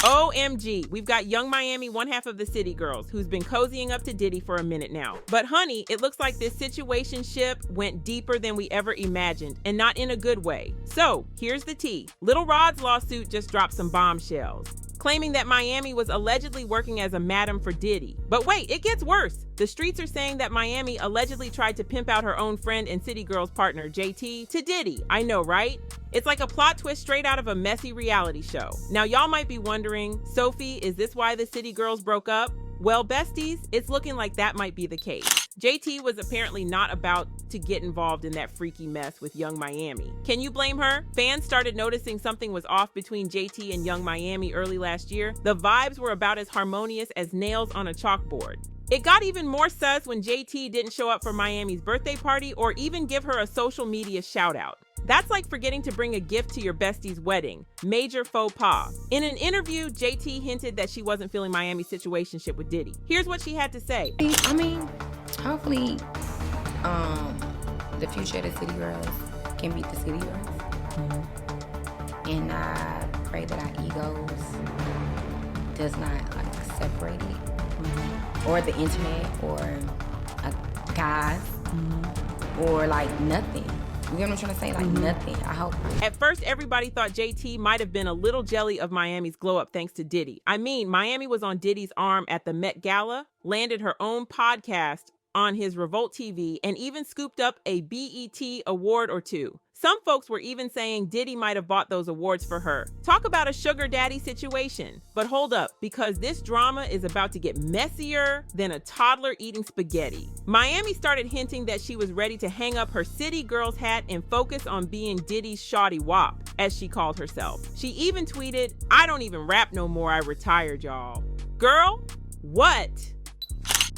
OMG, we've got Young Miami, one half of the City Girls, who's been cozying up to Diddy for a minute now. But honey, it looks like this situationship went deeper than we ever imagined, and not in a good way. So, here's the tea. Lil Rod's lawsuit just dropped some bombshells, claiming that Miami was allegedly working as a madam for Diddy. But wait, it gets worse. The streets are saying that Miami allegedly tried to pimp out her own friend and City Girls partner, JT, to Diddy. I know, right? It's like a plot twist straight out of a messy reality show. Now, y'all might be wondering, Sophie, is this why the City Girls broke up? Well, besties, it's looking like that might be the case. JT was apparently not about to get involved in that freaky mess with Young Miami. Can you blame her? Fans started noticing something was off between JT and Young Miami early last year. The vibes were about as harmonious as nails on a chalkboard. It got even more sus when JT didn't show up for Miami's birthday party or even give her a social media shout out. That's like forgetting to bring a gift to your bestie's wedding. Major faux pas. In an interview, JT hinted that she wasn't feeling Miami's situationship with Diddy. Here's what she had to say. I mean, hopefully, the future of the City Girls can beat the City Girls. Mm-hmm. And I pray that our egos does not like separate it. Mm-hmm. Or the internet, or guys, mm-hmm. or like nothing. You know what I'm trying to say? Like nothing. I hope. At first, everybody thought JT might have been a little jelly of Miami's glow up thanks to Diddy. I mean, Miami was on Diddy's arm at the Met Gala, landed her own podcast on his Revolt TV, and even scooped up a BET award or two. Some folks were even saying Diddy might have bought those awards for her. Talk about a sugar daddy situation. But hold up, because this drama is about to get messier than a toddler eating spaghetti. Miami started hinting that she was ready to hang up her City Girls hat and focus on being Diddy's shawty wop, as she called herself. She even tweeted, "I don't even rap no more, I retired, y'all." Girl, what?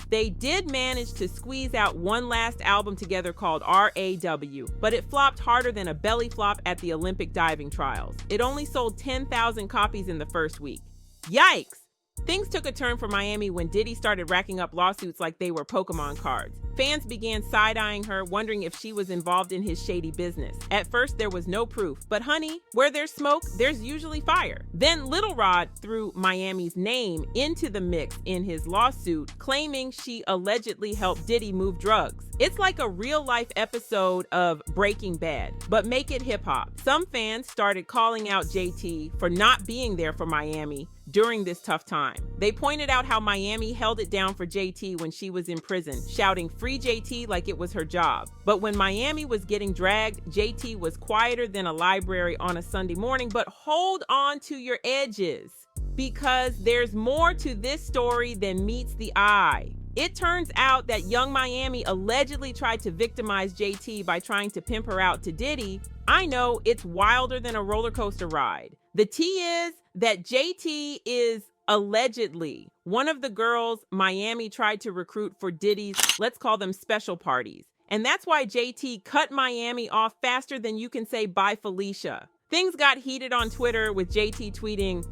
They did manage to squeeze out one last album together called RAW, but it flopped harder than a belly flop at the Olympic diving trials. It only sold 10,000 copies in the first week. Yikes! Things took a turn for Miami when Diddy started racking up lawsuits like they were Pokemon cards. Fans began side-eyeing her, wondering if she was involved in his shady business. At first, there was no proof, but honey, where there's smoke, there's usually fire. Then Lil Rod threw Miami's name into the mix in his lawsuit, claiming she allegedly helped Diddy move drugs. It's like a real-life episode of Breaking Bad, but make it hip-hop. Some fans started calling out JT for not being there for Miami during this tough time. They pointed out how Miami held it down for JT when she was in prison, shouting "Free JT" like it was her job. But when Miami was getting dragged, JT was quieter than a library on a Sunday morning. But hold on to your edges, because there's more to this story than meets the eye. It turns out that Young Miami allegedly tried to victimize JT by trying to pimp her out to Diddy. I know, it's wilder than a roller coaster ride. The tea is that JT is allegedly one of the girls Miami tried to recruit for Diddy's, let's call them special parties. And that's why JT cut Miami off faster than you can say bye Felicia. Things got heated on Twitter with JT tweeting,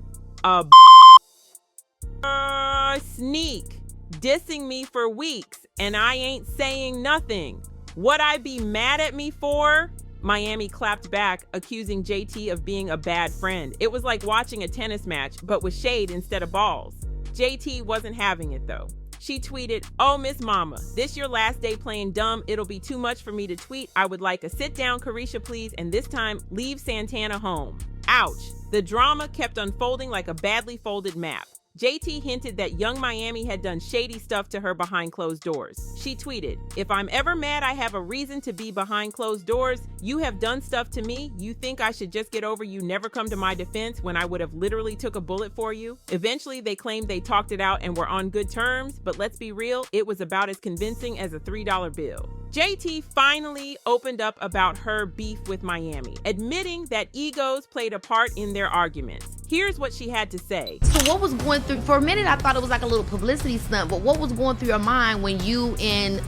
sneak, dissing me for weeks, and I ain't saying nothing. What I be mad at me for? Miami clapped back, accusing JT of being a bad friend. It was like watching a tennis match, but with shade instead of balls. JT wasn't having it though. She tweeted, "Oh, Miss Mama, this your last day playing dumb. It'll be too much for me to tweet. I would like a sit down, Carisha, please, and this time leave Santana home." Ouch. The drama kept unfolding like a badly folded map. JT hinted that Young Miami had done shady stuff to her behind closed doors. She tweeted, "If I'm ever mad, I have a reason to be behind closed doors. You have done stuff to me. You think I should just get over you never come to my defense when I would have literally took a bullet for you?" Eventually, they claimed they talked it out and were on good terms, but let's be real, it was about as convincing as a $3 bill. JT finally opened up about her beef with Miami, admitting that egos played a part in their arguments. Here's what she had to say. So what was going through, for a minute I thought it was like a little publicity stunt, but what was going through your mind when you and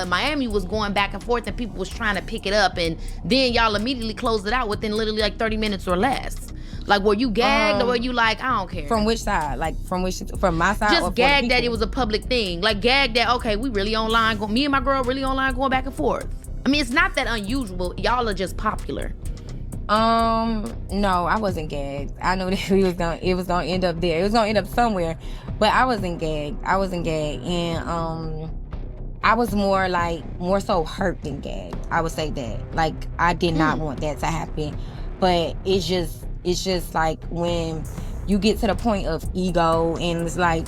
Miami was going back and forth and people was trying to pick it up, and then y'all immediately closed it out within literally like 30 minutes or less? Like, were you gagged or were you like, I don't care? From which side? Like, from my side? Just gagged that it was a public thing. Like, gagged that, okay, we really online, me and my girl really online going back and forth. I mean, it's not that unusual. Y'all are just popular. No, I wasn't gagged. I knew that it was gonna end up there. It was gonna end up somewhere, but I wasn't gagged. And I was more so hurt than gagged. I would say that. Like, I did not want that to happen, but it's just like when you get to the point of ego and it's like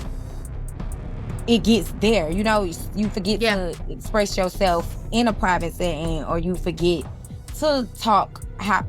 it gets there, you know, you forget to express yourself in a private setting, or you forget to talk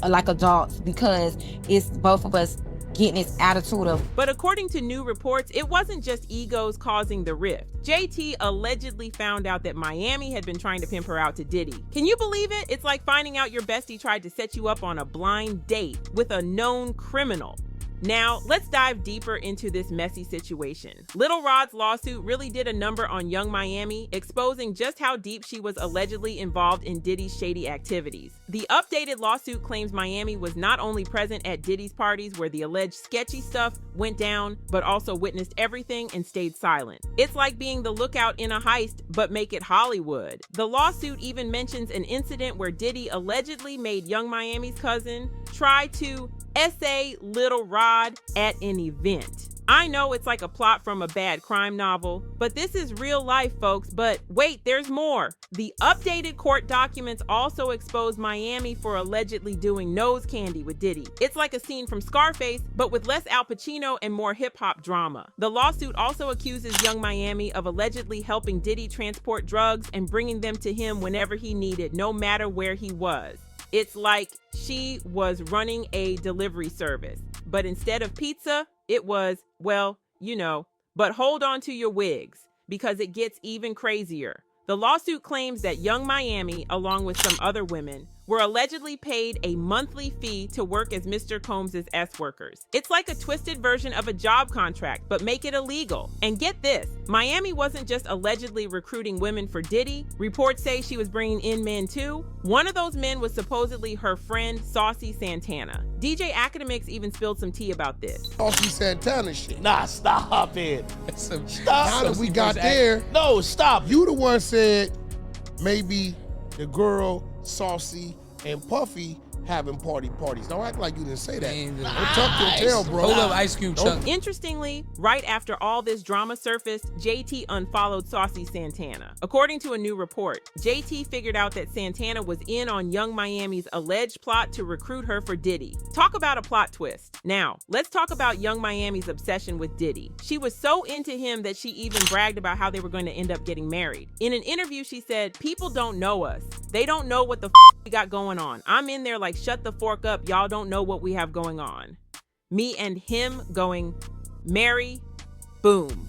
like adults, because it's both of us getting this attitude of. But according to new reports, it wasn't just egos causing the rift. JT allegedly found out that Miami had been trying to pimp her out to Diddy. Can you believe it? It's like finding out your bestie tried to set you up on a blind date with a known criminal. Now, let's dive deeper into this messy situation. Lil Rod's lawsuit really did a number on young Miami, exposing just how deep she was allegedly involved in Diddy's shady activities. The updated lawsuit claims Miami was not only present at Diddy's parties where the alleged sketchy stuff went down, but also witnessed everything and stayed silent. It's like being the lookout in a heist, but make it Hollywood. The lawsuit even mentions an incident where Diddy allegedly made young Miami's cousin try to essay Lil Rod at an event. I know it's like a plot from a bad crime novel, but this is real life, folks. But wait, there's more. The updated court documents also expose Miami for allegedly doing nose candy with Diddy. It's like a scene from Scarface, but with less Al Pacino and more hip-hop drama. The lawsuit also accuses young Miami of allegedly helping Diddy transport drugs and bringing them to him whenever he needed, no matter where he was. It's like she was running a delivery service, but instead of pizza, it was, well, you know. But hold on to your wigs, because it gets even crazier. The lawsuit claims that young Miami, along with some other women, were allegedly paid a monthly fee to work as Mr. Combs' S-workers. It's like a twisted version of a job contract, but make it illegal. And get this, Miami wasn't just allegedly recruiting women for Diddy. Reports say she was bringing in men too. One of those men was supposedly her friend, Saucy Santana. DJ Academics even spilled some tea about this. Saucy Santana shit. Nah, stop it. Stop. Now that we got there, no, stop. You the one said maybe the girl Saucy and Puffy having parties. Don't act like you didn't say that. Don't tuck your tail, bro. Hold up, Ice Cube Chuck. Interestingly, right after all this drama surfaced, JT unfollowed Saucy Santana. According to a new report, JT figured out that Santana was in on young Miami's alleged plot to recruit her for Diddy. Talk about a plot twist. Now, let's talk about young Miami's obsession with Diddy. She was so into him that she even bragged about how they were going to end up getting married. In an interview, she said, "People don't know us. They don't know what the we got going on. I'm in there like, shut the fork up. Y'all don't know what we have going on." Me and him going, marry, boom.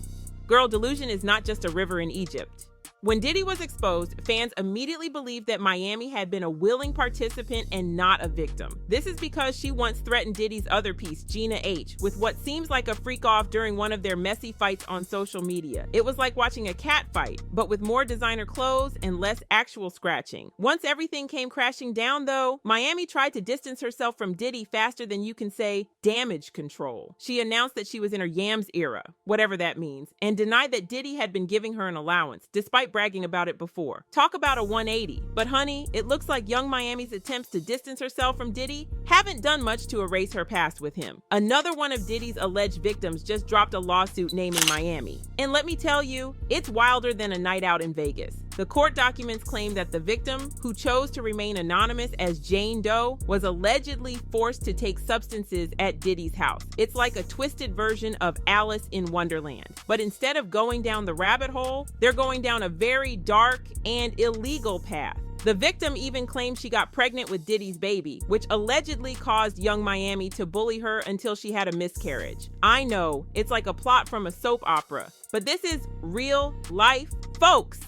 Girl, delusion is not just a river in Egypt. When Diddy was exposed, fans immediately believed that Miami had been a willing participant and not a victim. This is because she once threatened Diddy's other piece, Gina H, with what seems like a freak-off during one of their messy fights on social media. It was like watching a cat fight, but with more designer clothes and less actual scratching. Once everything came crashing down, though, Miami tried to distance herself from Diddy faster than you can say damage control. She announced that she was in her yams era, whatever that means, and denied that Diddy had been giving her an allowance, despite bragging about it before. Talk about a 180. But honey, it looks like young Miami's attempts to distance herself from Diddy haven't done much to erase her past with him. Another one of Diddy's alleged victims just dropped a lawsuit naming Miami. And let me tell you, it's wilder than a night out in Vegas. The court documents claim that the victim, who chose to remain anonymous as Jane Doe, was allegedly forced to take substances at Diddy's house. It's like a twisted version of Alice in Wonderland. But instead of going down the rabbit hole, they're going down a very dark and illegal path. The victim even claimed she got pregnant with Diddy's baby, which allegedly caused young Miami to bully her until she had a miscarriage. I know, it's like a plot from a soap opera, but this is real life, folks.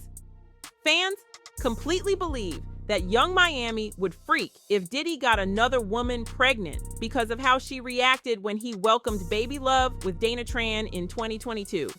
Fans completely believe that young Miami would freak if Diddy got another woman pregnant because of how she reacted when he welcomed baby love with Dana Tran in 2022.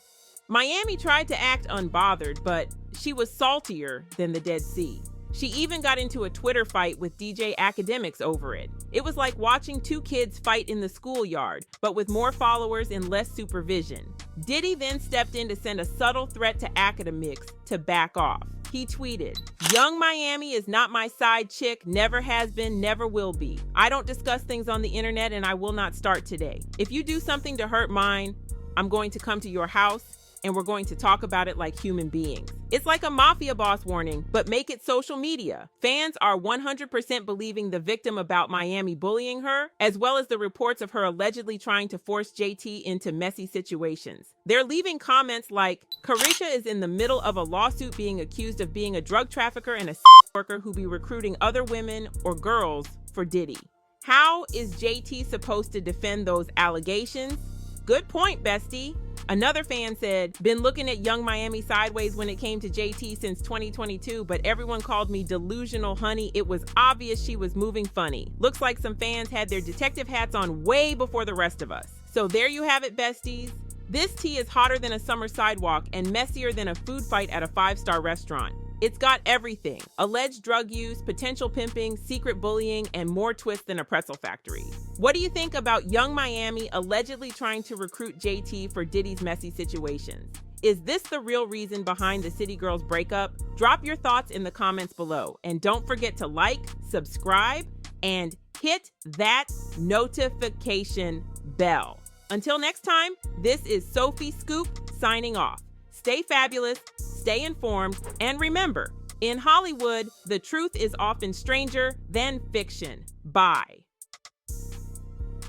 Miami tried to act unbothered, but she was saltier than the Dead Sea. She even got into a Twitter fight with DJ Academics over it. It was like watching two kids fight in the schoolyard, but with more followers and less supervision. Diddy then stepped in to send a subtle threat to Academics to back off. He tweeted, "Young Miami is not my side chick, never has been, never will be. I don't discuss things on the internet and I will not start today. If you do something to hurt mine, I'm going to come to your house and we're going to talk about it like human beings." It's like a mafia boss warning, but make it social media. Fans are 100% believing the victim about Miami bullying her, as well as the reports of her allegedly trying to force JT into messy situations. They're leaving comments like, "Carisha is in the middle of a lawsuit being accused of being a drug trafficker and a worker who be recruiting other women or girls for Diddy. How is JT supposed to defend those allegations?" Good point, bestie. Another fan said, "Been looking at Young Miami sideways when it came to JT since 2022, but everyone called me delusional, honey. It was obvious she was moving funny. Looks like some fans had their detective hats on way before the rest of us." So there you have it, besties. This tea is hotter than a summer sidewalk and messier than a food fight at a 5-star restaurant. It's got everything: alleged drug use, potential pimping, secret bullying, and more twists than a pretzel factory. What do you think about Young Miami allegedly trying to recruit JT for Diddy's messy situations? Is this the real reason behind the City Girls breakup? Drop your thoughts in the comments below. And don't forget to like, subscribe, and hit that notification bell. Until next time, this is Sophie Scoop signing off. Stay fabulous, stay informed, and remember, in Hollywood, the truth is often stranger than fiction. Bye.